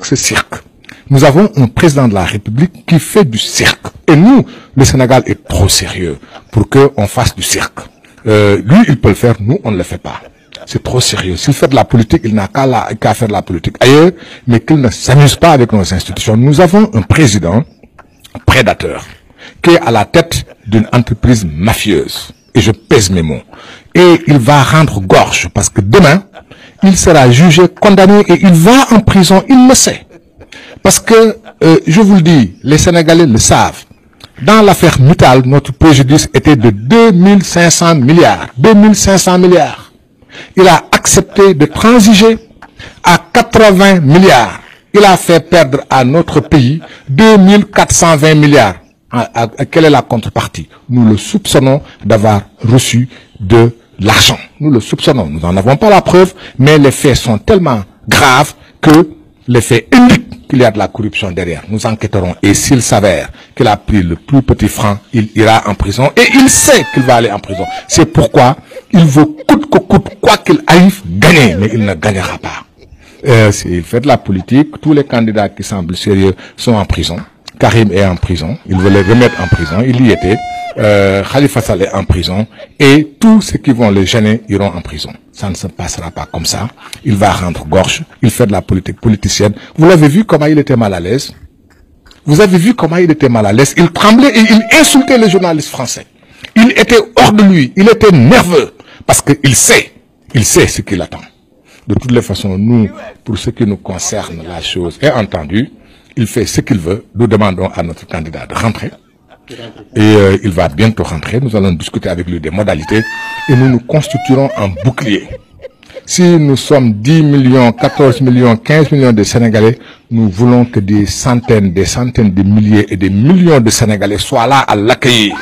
ce cirque. Nous avons un président de la République qui fait du cirque. Et nous, le Sénégal est trop sérieux pour qu'on fasse du cirque. Lui, il peut le faire, nous, on ne le fait pas. C'est trop sérieux. S'il fait de la politique, il n'a qu'à faire de la politique ailleurs, mais qu'il ne s'amuse pas avec nos institutions. Nous avons un président prédateur qui est à la tête d'une entreprise mafieuse. Et je pèse mes mots. Et il va rendre gorge parce que demain, il sera jugé, condamné et il va en prison. Il le sait. Parce que, je vous le dis, les Sénégalais le savent. Dans l'affaire Mittal, notre préjudice était de 2500 milliards. 2500 milliards. Il a accepté de transiger à 80 milliards. Il a fait perdre à notre pays 2420 milliards. Quelle est la contrepartie? Nous le soupçonnons d'avoir reçu de l'argent. Nous le soupçonnons. Nous n'en avons pas la preuve, mais les faits sont tellement graves que les faits indiquent qu'il y a de la corruption derrière. Nous enquêterons et s'il s'avère qu'il a pris le plus petit franc, il ira en prison et il sait qu'il va aller en prison. C'est pourquoi il veut coûte que coûte, quoi qu'il arrive, gagner, mais il ne gagnera pas. Il fait de la politique, tous les candidats qui semblent sérieux sont en prison. Karim est en prison, il veut les remettre en prison, il y était. Khalifa Sall est en prison et tous ceux qui vont le gêner iront en prison. Ça ne se passera pas comme ça. Il va rendre gorge, il fait de la politique politicienne. Vous l'avez vu comment il était mal à l'aise? Vous avez vu comment il était mal à l'aise? Il tremblait et il insultait les journalistes français. Il était hors de lui, il était nerveux parce qu'il sait ce qu'il attend. De toutes les façons, nous, pour ce qui nous concerne, la chose est entendue. Il fait ce qu'il veut. Nous demandons à notre candidat de rentrer. Et il va bientôt rentrer. Nous allons discuter avec lui des modalités. Et nous nous constituerons en bouclier. Si nous sommes 10 millions, 14 millions, 15 millions de Sénégalais, nous voulons que des centaines de milliers et des millions de Sénégalais soient là à l'accueillir.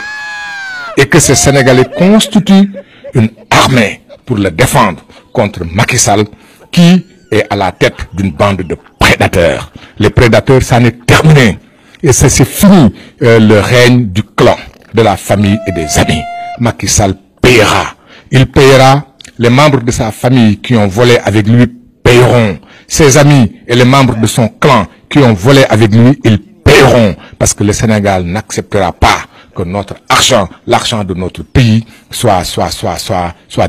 Et que ces Sénégalais constituent une armée pour le défendre contre Macky Sall, qui est à la tête d'une bande de prédateurs. Les prédateurs, ça n'est terminé. Et c'est fini le règne du clan, de la famille et des amis. Macky Sall payera. Il payera. Les membres de sa famille qui ont volé avec lui paieront. Ses amis et les membres de son clan qui ont volé avec lui, ils paieront. Parce que le Sénégal n'acceptera pas que notre argent, l'argent de notre pays, soit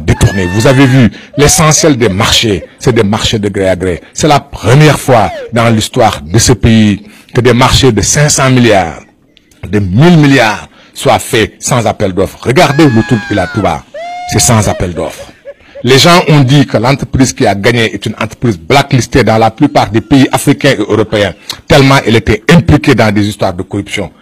détourné. Vous avez vu, l'essentiel des marchés, c'est des marchés de gré à gré. C'est la première fois dans l'histoire de ce pays que des marchés de 500 milliards, de 1000 milliards soient faits sans appel d'offres. Regardez l'autoroute Ila Touba, c'est sans appel d'offres. Les gens ont dit que l'entreprise qui a gagné est une entreprise blacklistée dans la plupart des pays africains et européens, tellement elle était impliquée dans des histoires de corruption.